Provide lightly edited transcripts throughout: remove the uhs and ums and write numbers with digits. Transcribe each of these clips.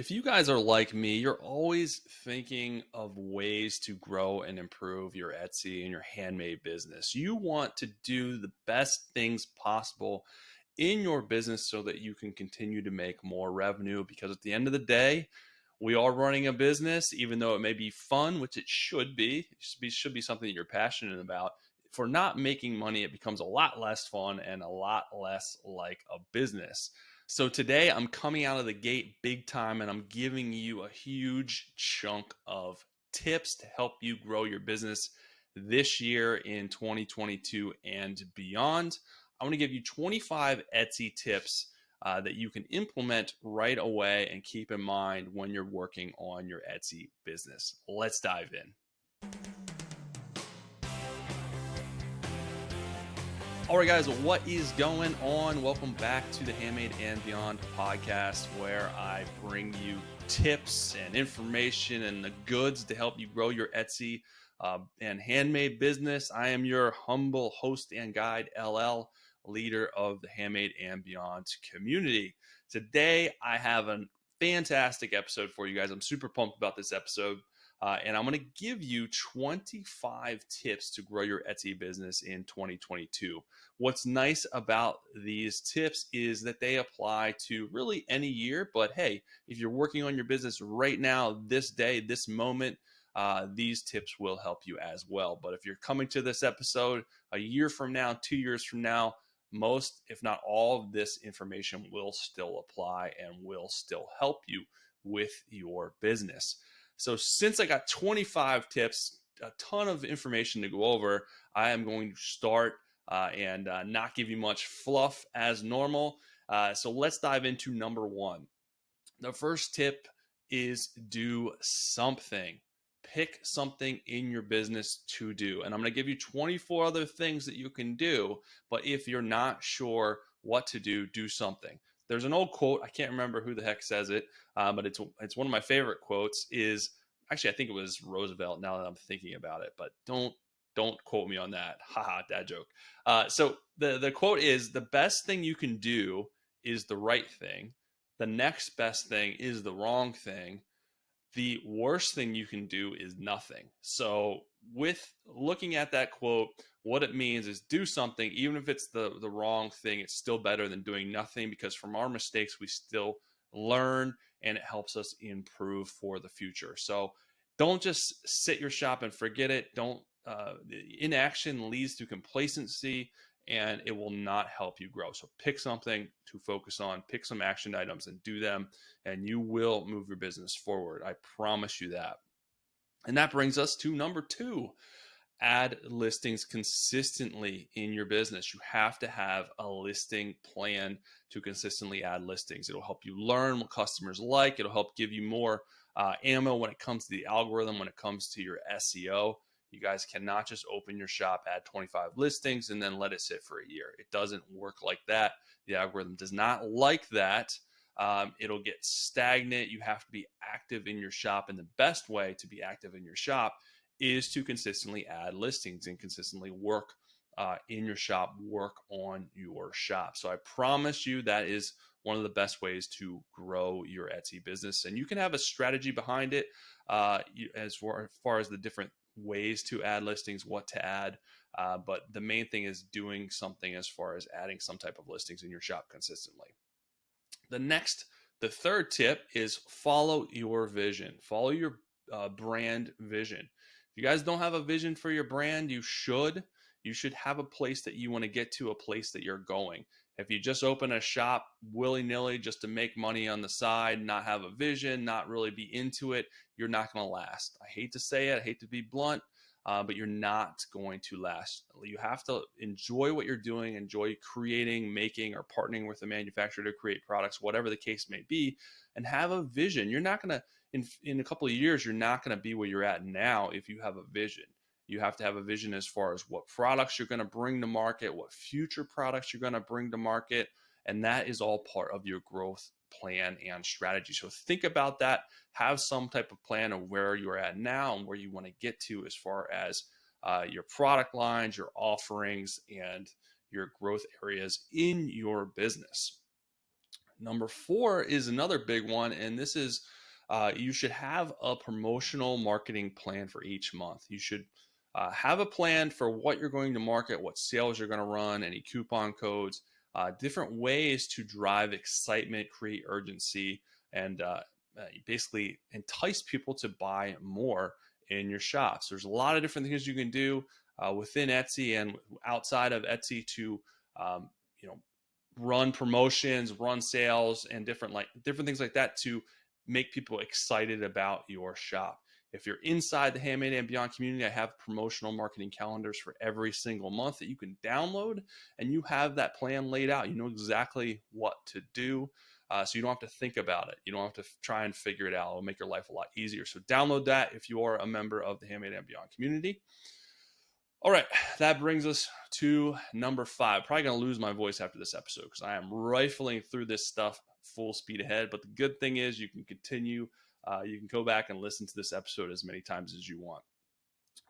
If you guys are like me, you're always thinking of ways to grow and improve your Etsy and your handmade business. You want to do the best things possible in your business so that you can continue to make more revenue because at the end of the day, we are running a business, even though it may be fun, which it should be. It should be something that you're passionate about. If we're not making money, it becomes a lot less fun and a lot less like a business. So today I'm coming out of the gate big time and I'm giving you a huge chunk of tips to help you grow your business this year in 2022 and beyond. I want to give you 25 Etsy tips that you can implement right away and keep in mind when you're working on your Etsy business. Let's dive in. All right, guys, what is going on? Welcome back to the Handmade and Beyond podcast, where I bring you tips and information and the goods to help you grow your Etsy and handmade business. I am your humble host and guide, LL, leader of the Handmade and Beyond community. Today, I have a fantastic episode for you guys. I'm super pumped about this episode. And I'm going to give you 25 tips to grow your Etsy business in 2022. What's nice about these tips is that they apply to really any year. But hey, if you're working on your business right now, this day, this moment, these tips will help you as well. But if you're coming to this episode a year from now, 2 years from now, most, if not all of this information will still apply and will still help you with your business. So since I got 25 tips, a ton of information to go over, I am going to start and not give you much fluff as normal. So let's dive into number one. The first tip is do something. Pick something in your business to do. And I'm going to give you 24 other things that you can do. But if you're not sure what to do, do something. There's an old quote. I can't remember who the heck says it, but it's one of my favorite quotes. Is actually, I think it was Roosevelt. Now that I'm thinking about it, but don't quote me on that. Haha, dad joke. So the quote is: the best thing you can do is the right thing. The next best thing is the wrong thing. The worst thing you can do is nothing. So with looking at that quote, what it means is do something, even if it's the wrong thing, it's still better than doing nothing, because from our mistakes, we still learn and it helps us improve for the future. So don't just sit your shop and forget it. Don't inaction leads to complacency and it will not help you grow. So pick something to focus on, pick some action items and do them, and you will move your business forward. I promise you that. And that brings us to number two. Add listings consistently in your business. You have to have a listing plan to consistently add listings. It'll help you learn what customers like. It'll help give you more ammo when it comes to the algorithm, when it comes to your SEO. You guys cannot just open your shop, add 25 listings, and then let it sit for a year. It doesn't work like that. The algorithm does not like that. It'll get stagnant. You have to be active in your shop. And the best way to be active in your shop is to consistently add listings and consistently work in your shop, work on your shop. So I promise you that is one of the best ways to grow your Etsy business. And you can have a strategy behind it as far as the different ways to add listings, what to add. But the main thing is doing something as far as adding some type of listings in your shop consistently. The third tip is follow your vision. Follow your brand vision. If you guys don't have a vision for your brand, you should. You should have a place that you want to get to, a place that you're going. If you just open a shop willy-nilly just to make money on the side, not have a vision, not really be into it, you're not going to last. I hate to say it, I hate to be blunt, but you're not going to last. You have to enjoy what you're doing, enjoy creating, making, or partnering with a manufacturer to create products, whatever the case may be, and have a vision. You're not going to, in a couple of years, you're not going to be where you're at now if you have a vision. You have to have a vision as far as what products you're going to bring to market, what future products you're going to bring to market, and that is all part of your growth plan and strategy. So think about that. Have some type of plan of where you're at now and where you want to get to as far as your product lines, your offerings, and your growth areas in your business. Number four is another big one, and this is you should have a promotional marketing plan for each month. You should have a plan for what you're going to market, what sales you're going to run, any coupon codes, different ways to drive excitement, create urgency, and basically entice people to buy more in your shops. There's a lot of different things you can do within Etsy and outside of Etsy to um, you know run promotions, run sales, and different things like that to make people excited about your shop. If you're inside the Handmade and Beyond community, I have promotional marketing calendars for every single month that you can download, and you have that plan laid out. You know exactly what to do. So you don't have to think about it. You don't have to try and figure it out. It'll make your life a lot easier. So download that if you are a member of the Handmade and Beyond community. All right, that brings us to number five. Probably going to lose my voice after this episode because I am rifling through this stuff full speed ahead. But the good thing is you can continue. You can go back and listen to this episode as many times as you want.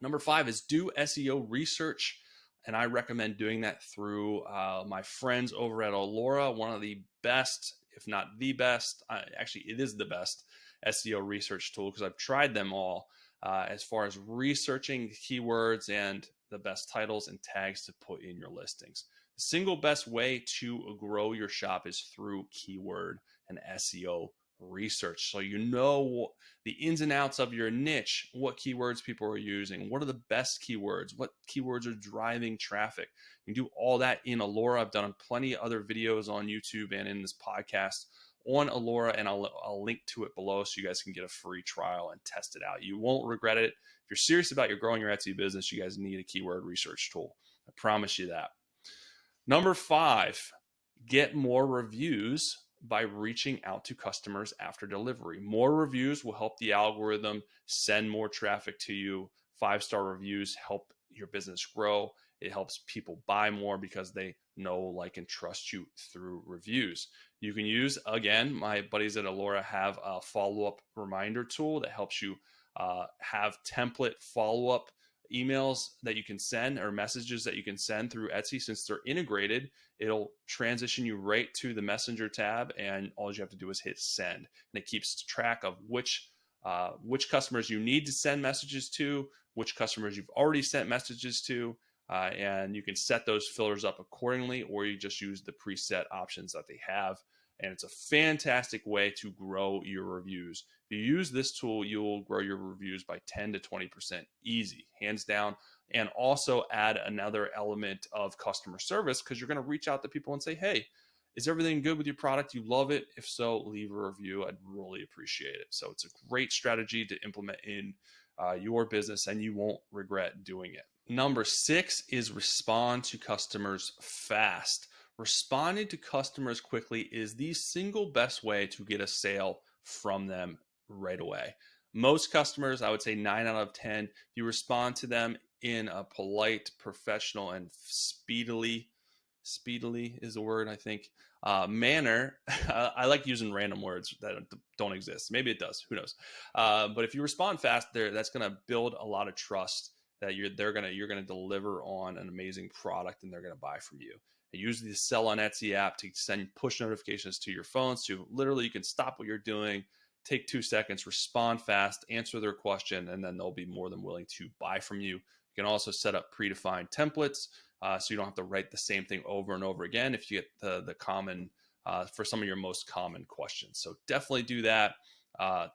Number five is do SEO research. And I recommend doing that through my friends over at Allura, one of the best, if not the best, actually it is the best SEO research tool because I've tried them all as far as researching keywords and the best titles and tags to put in your listings. The single best way to grow your shop is through keyword and SEO research. So you know the ins and outs of your niche, what keywords people are using, what are the best keywords, what keywords are driving traffic. You can do all that in Allura. I've done plenty of other videos on YouTube and in this podcast on Allura, and I'll link to it below so you guys can get a free trial and test it out. You won't regret it. If you're serious about growing your Etsy business, you guys need a keyword research tool. I promise you that. Number five, get more reviews by reaching out to customers after delivery. More reviews will help the algorithm send more traffic to you. 5-star reviews help your business grow. It helps people buy more because they know, like, and trust you through reviews. You can use, again, my buddies at Allura have a follow-up reminder tool that helps you have template follow-up emails that you can send or messages that you can send through Etsy. Since they're integrated, it'll transition you right to the messenger tab, and all you have to do is hit send, and it keeps track of which customers you need to send messages to, which customers you've already sent messages to, and you can set those filters up accordingly, or you just use the preset options that they have. And it's a fantastic way to grow your reviews. If you use this tool, you'll grow your reviews by 10 to 20% easy, hands down. And also add another element of customer service because you're going to reach out to people and say, hey, is everything good with your product? You love it? If so, leave a review. I'd really appreciate it. So it's a great strategy to implement in your business, and you won't regret doing it. Number six is respond to customers fast. Responding to customers quickly is the single best way to get a sale from them right away. Most customers, I would say 9 out of 10, you respond to them in a polite, professional, and speedily is the word, I think, manner. I like using random words that don't exist. Maybe it does. Who knows? But if you respond fast, that's going to build a lot of trust that you're going to deliver on an amazing product, and they're going to buy from you. And use the Sell on Etsy app to send push notifications to your phones. So literally, you can stop what you're doing, take 2 seconds, respond fast, answer their question, and then they'll be more than willing to buy from you. You can also set up predefined templates so you don't have to write the same thing over and over again if you get the common, for some of your most common questions. So definitely do that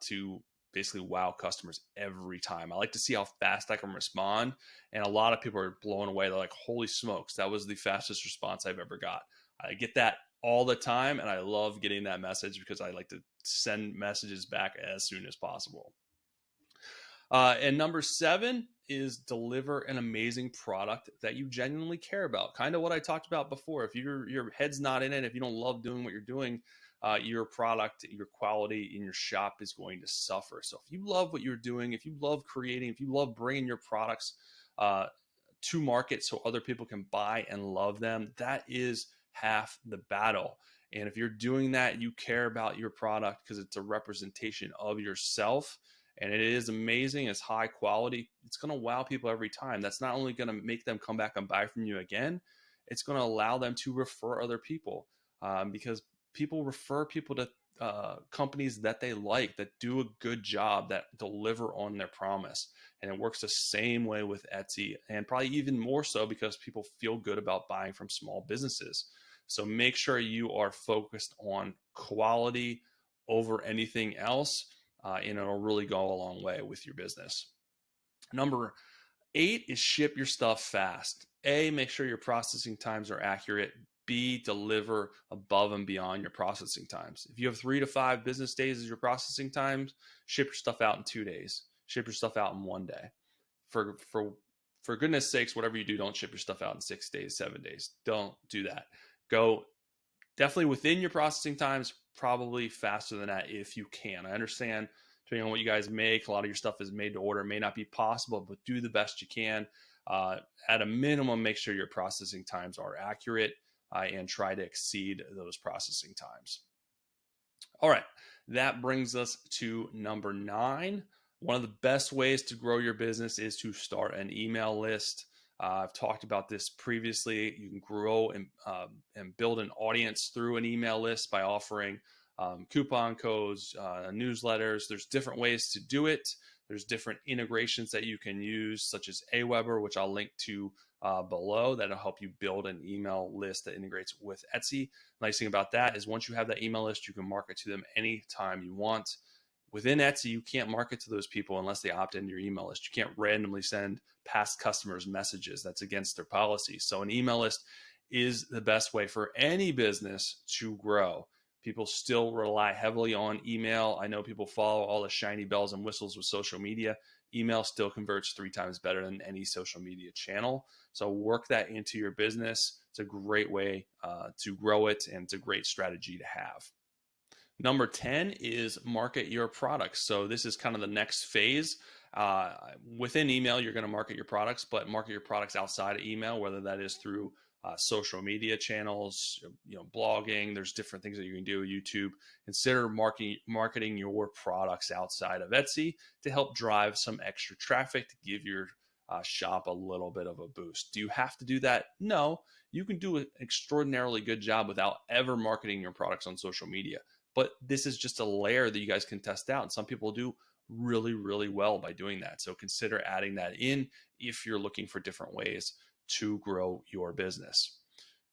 to basically wow customers every time. I like to see how fast I can respond. And a lot of people are blown away. They're like, holy smokes, that was the fastest response I've ever got. I get that all the time, and I love getting that message because I like to send messages back as soon as possible. And number 7 is deliver an amazing product that you genuinely care about. Kind of what I talked about before. If your head's not in it, if you don't love doing what you're doing, your product, your quality in your shop is going to suffer. So if you love what you're doing, if you love creating, if you love bringing your products to market so other people can buy and love them, that is half the battle. And if you're doing that, you care about your product because it's a representation of yourself. And it is amazing. It's high quality. It's going to wow people every time. That's not only going to make them come back and buy from you again, it's going to allow them to refer other people because people refer people to companies that they like, that do a good job, that deliver on their promise. And it works the same way with Etsy, and probably even more so because people feel good about buying from small businesses. So make sure you are focused on quality over anything else, and it'll really go a long way with your business. Number 8 is ship your stuff fast. A, make sure your processing times are accurate. B, deliver above and beyond your processing times. If you have 3 to 5 business days as your processing times, ship your stuff out in 2 days. Ship your stuff out in 1 day. For goodness sakes, whatever you do, don't ship your stuff out in 6 days, 7 days. Don't do that. Go definitely within your processing times, probably faster than that if you can. I understand, depending on what you guys make, a lot of your stuff is made to order. It may not be possible, but do the best you can. At a minimum, make sure your processing times are accurate, and try to exceed those processing times. All right, that brings us to number 9. One of the best ways to grow your business is to start an email list. I've talked about this previously. You can grow and build an audience through an email list by offering coupon codes, newsletters. There's different ways to do it. There's different integrations that you can use, such as Aweber, which I'll link to below. That'll help you build an email list that integrates with Etsy. Nice thing about that is once you have that email list, you can market to them anytime you want. Within Etsy, you can't market to those people unless they opt into your email list. You can't randomly send past customers messages. That's against their policy. So an email list is the best way for any business to grow. People still rely heavily on email. I know people follow all the shiny bells and whistles with social media. Email still converts 3 times better than any social media channel. So work that into your business. It's a great way to grow it, and it's a great strategy to have. Number 10 is market your products. So this is kind of the next phase. Within email, you're going to market your products, but market your products outside of email, whether that is through social media channels, blogging. There's different things that you can do. YouTube. Consider marketing your products outside of Etsy to help drive some extra traffic to give your shop a little bit of a boost. Do you have to do that? No. You can do an extraordinarily good job without ever marketing your products on social media. But this is just a layer that you guys can test out. And some people do really, really well by doing that. So consider adding that in if you're looking for different ways to grow your business.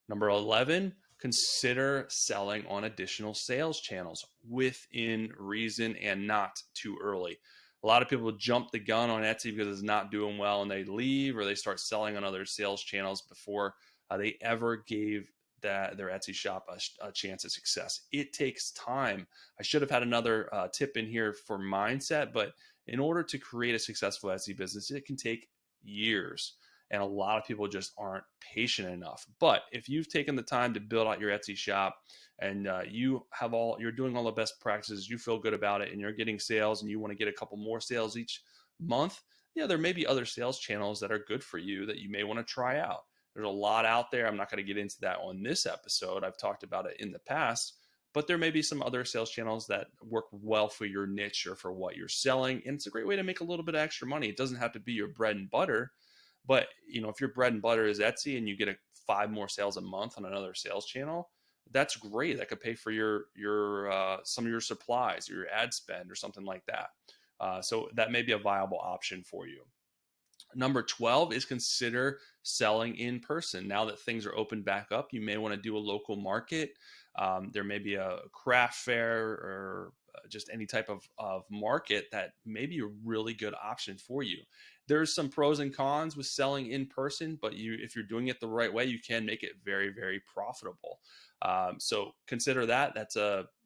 Number 11, consider selling on additional sales channels within reason and not too early. A lot of people jump the gun on Etsy because it's not doing well and they leave, or they start selling on other sales channels before they ever gave their Etsy shop a chance at success. It takes time. I should have had another tip in here for mindset, but in order to create a successful Etsy business, it can take years. And a lot of people just aren't patient enough. But if you've taken the time to build out your Etsy shop, and you're doing all the best practices, you feel good about it, and you're getting sales, and you want to get a couple more sales each month, there may be other sales channels that are good for you that you may want to try out. There's a lot out there. I'm not going to get into that on this episode. I've talked about it in the past, but there may be some other sales channels that work well for your niche or for what you're selling. And it's a great way to make a little bit of extra money. It doesn't have to be your bread and butter, but if your bread and butter is Etsy and you get 5 more sales a month on another sales channel, that's great. That could pay for your some of your supplies, your ad spend, or something like that. So that may be a viable option for you. Number 12 is consider selling in person. Now that things are opened back up, you may want to do a local market. There may be a craft fair or just any type of market that may be a really good option for you. There's some pros and cons with selling in person, but if you're doing it the right way, you can make it very, very profitable. So consider that. That's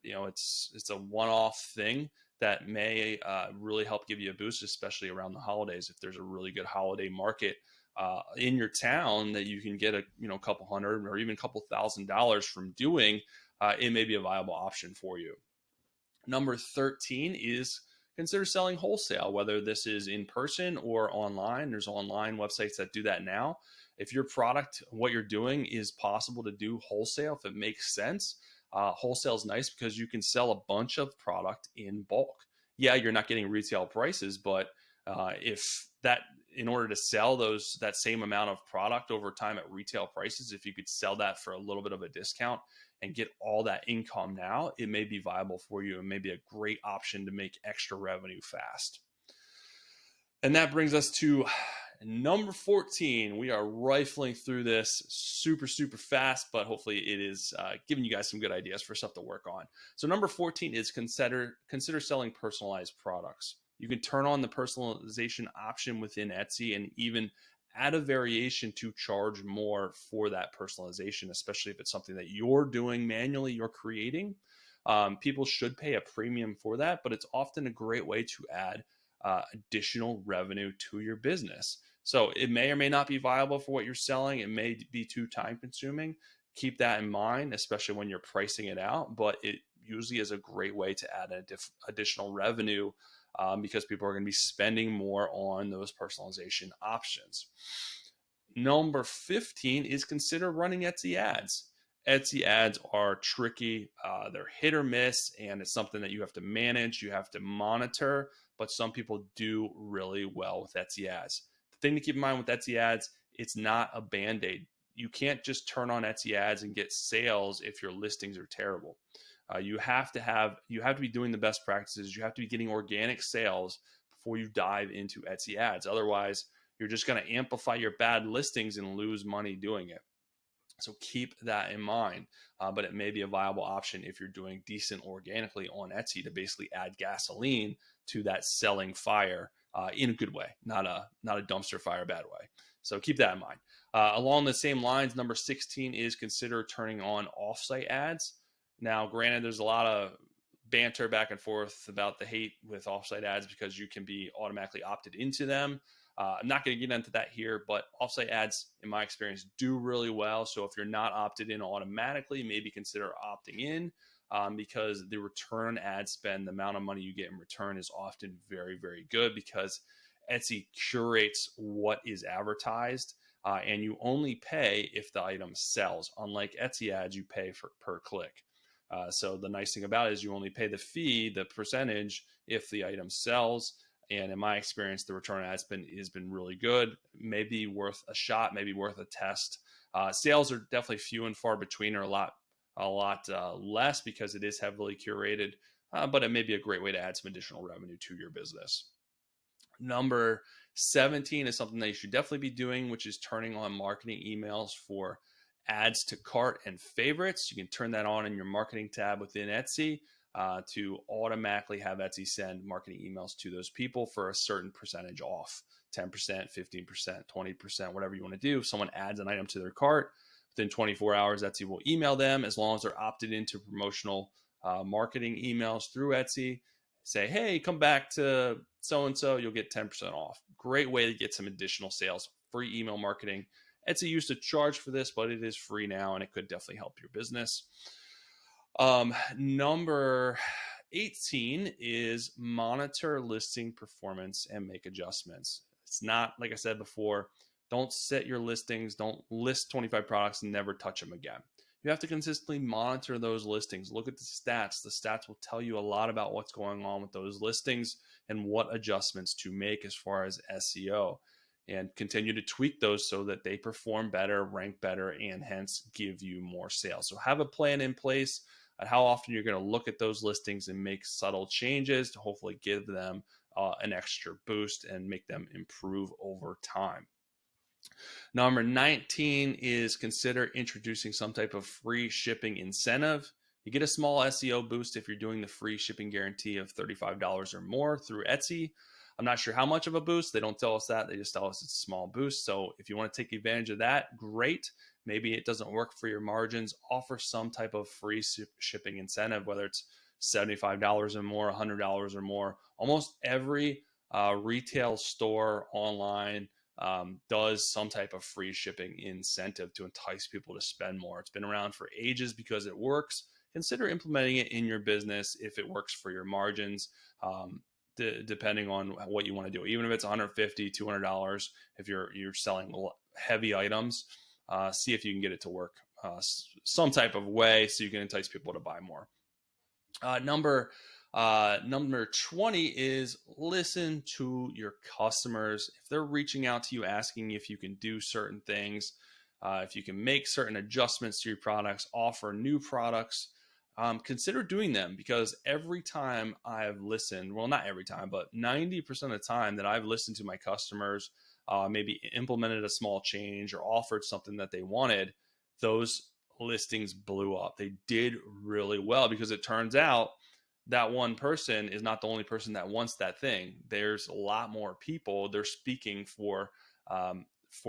it's a one-off thing that may really help give you a boost, especially around the holidays. If there's a really good holiday market in your town that you can get a couple hundred or even a couple $1,000s from doing, it may be a viable option for you. Number 13 is consider selling wholesale, whether this is in person or online. There's online websites that do that now. If your product, what you're doing, is possible to do wholesale, if it makes sense, wholesale is nice because you can sell a bunch of product in bulk. Yeah, you're not getting retail prices, but if in order to sell that same amount of product over time at retail prices, if you could sell that for a little bit of a discount and get all that income now, it may be viable for you and may be a great option to make extra revenue fast. And that brings us to number 14. We are rifling through this super, super fast, but hopefully it is giving you guys some good ideas for stuff to work on. So number 14 is consider selling personalized products. You can turn on the personalization option within Etsy and even add a variation to charge more for that personalization, especially if it's something that you're doing manually, you're creating. People should pay a premium for that, but it's often a great way to add additional revenue to your business. So it may or may not be viable for what you're selling. It may be too time consuming. Keep that in mind, especially when you're pricing it out, but it usually is a great way to add additional revenue because people are going to be spending more on those personalization options. Number 15 is consider running Etsy ads. Etsy ads are tricky. They're hit or miss, and it's something that you have to manage, you have to monitor, but some people do really well with Etsy ads. The thing to keep in mind with Etsy ads, it's not a Band-Aid. You can't just turn on Etsy ads and get sales if your listings are terrible. You have to be doing the best practices. You have to be getting organic sales before you dive into Etsy ads. Otherwise, you're just going to amplify your bad listings and lose money doing it. So keep that in mind, but it may be a viable option if you're doing decent organically on Etsy to basically add gasoline to that selling fire in a good way, not a dumpster fire bad way. So keep that in mind. Along the same lines, number 16 is consider turning on offsite ads. Now, granted, there's a lot of banter back and forth about the hate with offsite ads because you can be automatically opted into them. I'm not going to get into that here, but offsite ads, in my experience, do really well. So if you're not opted in automatically, maybe consider opting in because the return ad spend, the amount of money you get in return is often very, very good because Etsy curates what is advertised and you only pay if the item sells. Unlike Etsy ads, you pay per click. So the nice thing about it is you only pay the fee, the percentage, if the item sells. And in my experience, the return on ad spend has been really good. Maybe worth a shot, maybe worth a test. Sales are definitely few and far between, or a lot less because it is heavily curated. But it may be a great way to add some additional revenue to your business. Number 17 is something that you should definitely be doing, which is turning on marketing emails for ads to cart and favorites. You can turn that on in your marketing tab within Etsy to automatically have Etsy send marketing emails to those people for a certain percentage off, 10%, 15%, 20%, whatever you want to do. If someone adds an item to their cart, within 24 hours, Etsy will email them as long as they're opted into promotional marketing emails through Etsy. Say, hey, come back to so-and-so, you'll get 10% off. Great way to get some additional sales, free email marketing. Etsy used to charge for this, but it is free now, and it could definitely help your business. Number 18 is monitor listing performance and make adjustments. It's not, like I said before, don't set your listings, don't list 25 products and never touch them again. You have to consistently monitor those listings. Look at the stats. The stats will tell you a lot about what's going on with those listings and what adjustments to make as far as SEO, and continue to tweak those so that they perform better, rank better, and hence give you more sales. So have a plan in place at how often you're going to look at those listings and make subtle changes to hopefully give them an extra boost and make them improve over time. Number 19 is consider introducing some type of free shipping incentive. You get a small SEO boost if you're doing the free shipping guarantee of $35 or more through Etsy. I'm not sure how much of a boost. They don't tell us that. They just tell us it's a small boost. So if you want to take advantage of that, great. Maybe it doesn't work for your margins. Offer some type of free shipping incentive, whether it's $75 or more, $100 or more. Almost every retail store online does some type of free shipping incentive to entice people to spend more. It's been around for ages because it works. Consider implementing it in your business if it works for your margins, depending on what you want to do. Even if it's $150, $200, if you're selling heavy items, see if you can get it to work some type of way so you can entice people to buy more. Number Number 20 is listen to your customers. If they're reaching out to you asking if you can do certain things, if you can make certain adjustments to your products, offer new products, consider doing them, because every time I've listened, well, not every time, but 90% of the time that I've listened to my customers, maybe implemented a small change or offered something that they wanted, those listings blew up. They did really well, because it turns out that one person is not the only person that wants that thing. There's a lot more people. They're speaking for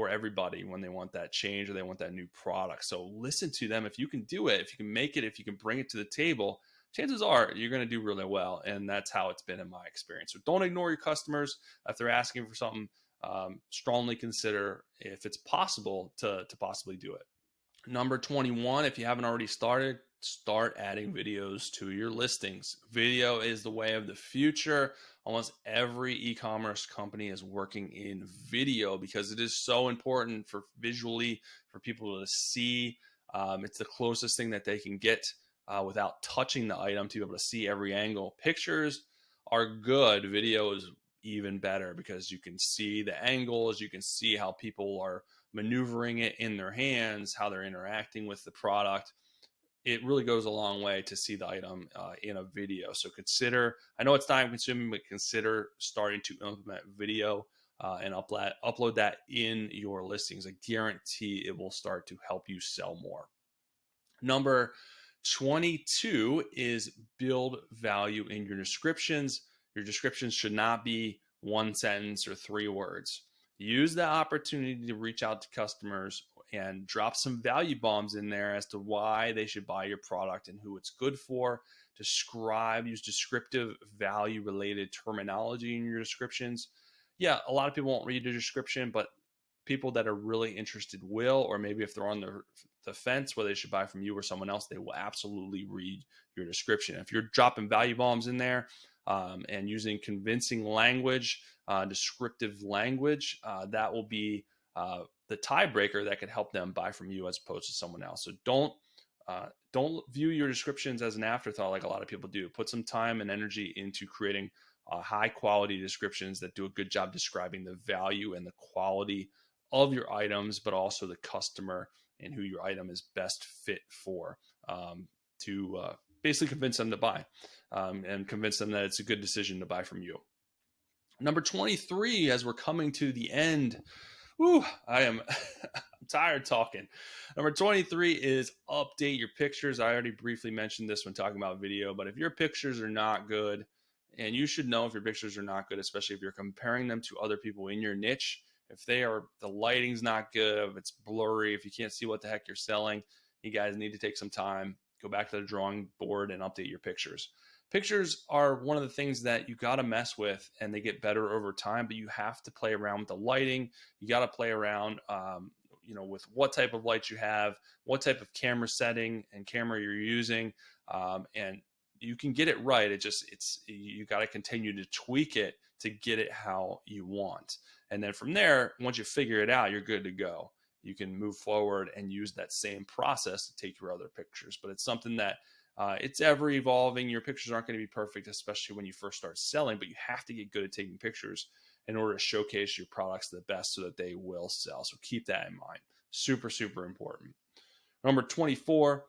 everybody when they want that change or they want that new product. So listen to them. If you can do it, if you can make it, if you can bring it to the table, chances are you're going to do really well. And that's how it's been in my experience. So don't ignore your customers. If they're asking for something, strongly consider if it's possible to possibly do it. Number 21, if you haven't already started, start adding videos to your listings. Video is the way of the future. Almost every e-commerce company is working in video because it is so important for visually for people to see. It's the closest thing that they can get without touching the item to be able to see every angle. Pictures are good. Video is even better because you can see the angles, you can see how people are maneuvering it in their hands, how they're interacting with the product. It really goes a long way to see the item in a video. So consider, I know it's time consuming, but consider starting to implement video and upload that in your listings. I guarantee it will start to help you sell more. Number 22 is build value in your descriptions. Your descriptions should not be one sentence or 3 words. Use the opportunity to reach out to customers and drop some value bombs in there as to why they should buy your product and who it's good for. Use descriptive value related terminology in your descriptions. Yeah, a lot of people won't read the description, but people that are really interested will, or maybe if they're on the fence whether they should buy from you or someone else, they will absolutely read your description. If you're dropping value bombs in there and using convincing language, descriptive language, that will be the tiebreaker that could help them buy from you as opposed to someone else. So don't view your descriptions as an afterthought like a lot of people do. Put some time and energy into creating high quality descriptions that do a good job describing the value and the quality of your items, but also the customer and who your item is best fit for, to basically convince them to buy and convince them that it's a good decision to buy from you. Number 23, as we're coming to the end, I am I'm tired talking. Number 23 is update your pictures. I already briefly mentioned this when talking about video, but if your pictures are not good, and you should know if your pictures are not good, especially if you're comparing them to other people in your niche, if the lighting's not good, if it's blurry, if you can't see what the heck you're selling, you guys need to take some time, go back to the drawing board and update your pictures. Pictures are one of the things that you got to mess with, and they get better over time, but you have to play around with the lighting. You got to play around, with what type of lights you have, what type of camera setting and camera you're using. And you can get it right. You got to continue to tweak it to get it how you want. And then from there, once you figure it out, you're good to go. You can move forward and use that same process to take your other pictures. But it's something that it's ever evolving. Your pictures aren't going to be perfect, especially when you first start selling, but you have to get good at taking pictures in order to showcase your products the best so that they will sell. So keep that in mind. Super, super important. Number 24,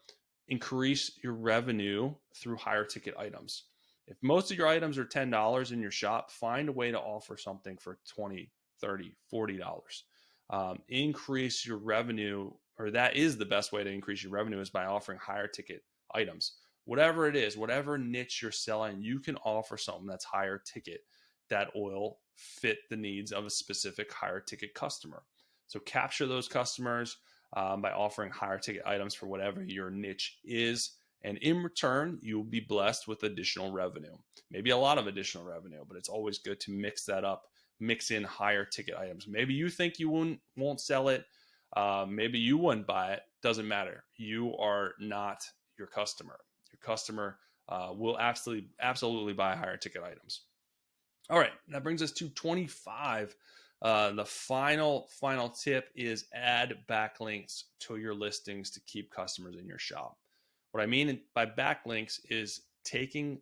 increase your revenue through higher ticket items. If most of your items are $10 in your shop, find a way to offer something for $20, $30, $40. Increase your revenue, or that is the best way to increase your revenue, is by offering higher ticket items. Whatever it is, whatever niche you're selling, you can offer something that's higher ticket that will fit the needs of a specific higher ticket customer. So capture those customers by offering higher ticket items for whatever your niche is. And in return, you'll be blessed with additional revenue, maybe a lot of additional revenue, but it's always good to mix that up, mix in higher ticket items. Maybe you think you won't sell it. Maybe you wouldn't buy it. Doesn't matter. You are not your customer. Your customer will absolutely buy higher ticket items. All right, that brings us to 25. The final tip is add backlinks to your listings to keep customers in your shop. What I mean by backlinks is taking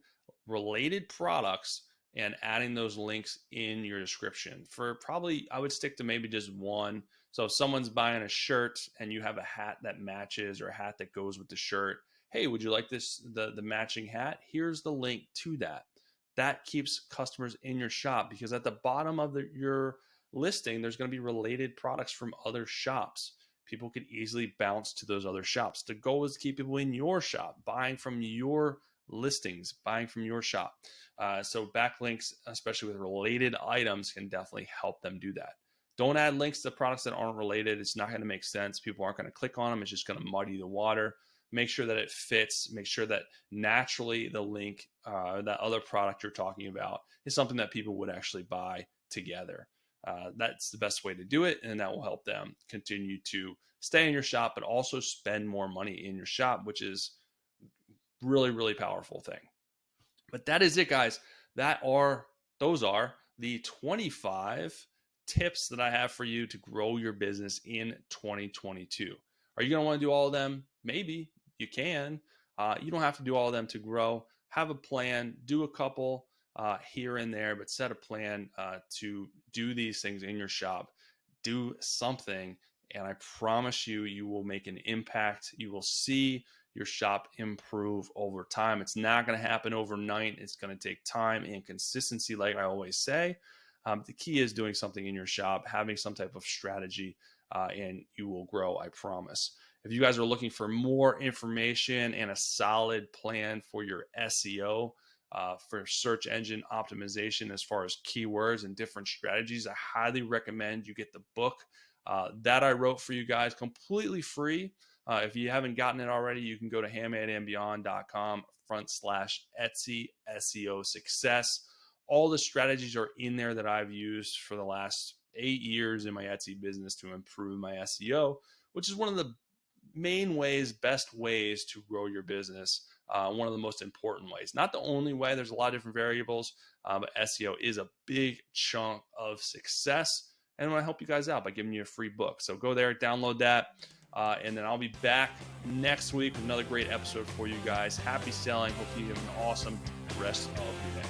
related products and adding those links in your description. For probably, I would stick to maybe just one. So if someone's buying a shirt and you have a hat that matches or a hat that goes with the shirt, hey, would you like the matching hat? Here's the link to that. That keeps customers in your shop, because at the bottom of your listing, there's going to be related products from other shops. People could easily bounce to those other shops. The goal is to keep people in your shop, buying from your listings, buying from your shop. So backlinks, especially with related items, can definitely help them do that. Don't add links to products that aren't related. It's not going to make sense. People aren't going to click on them. It's just going to muddy the water. Make sure that it fits. Make sure that naturally the link, that other product you're talking about, is something that people would actually buy together. That's the best way to do it, and that will help them continue to stay in your shop, but also spend more money in your shop, which is really, really powerful thing. But that is it, guys. Those are the 25 tips that I have for you to grow your business in 2022. Are you going to want to do all of them? Maybe you can. You don't have to do all of them to grow. Have a plan, do a couple here and there, but set a plan to do these things in your shop. Do something, and I promise you, you will make an impact. You will see your shop improve over time. It's not going to happen overnight. It's going to take time and consistency, like I always say. The key is doing something in your shop, having some type of strategy, and you will grow, I promise. If you guys are looking for more information and a solid plan for your SEO, for search engine optimization, as far as keywords and different strategies, I highly recommend you get the book that I wrote for you guys, completely free. If you haven't gotten it already, you can go to handmadeandbeyond.com/Etsy SEO success. All the strategies are in there that I've used for the last 8 years in my Etsy business to improve my SEO, which is one of the main ways, best ways to grow your business. One of the most important ways. Not the only way. There's a lot of different variables, but SEO is a big chunk of success. And I want to help you guys out by giving you a free book. So go there, download that. And then I'll be back next week with another great episode for you guys. Happy selling. Hope you have an awesome rest of your day.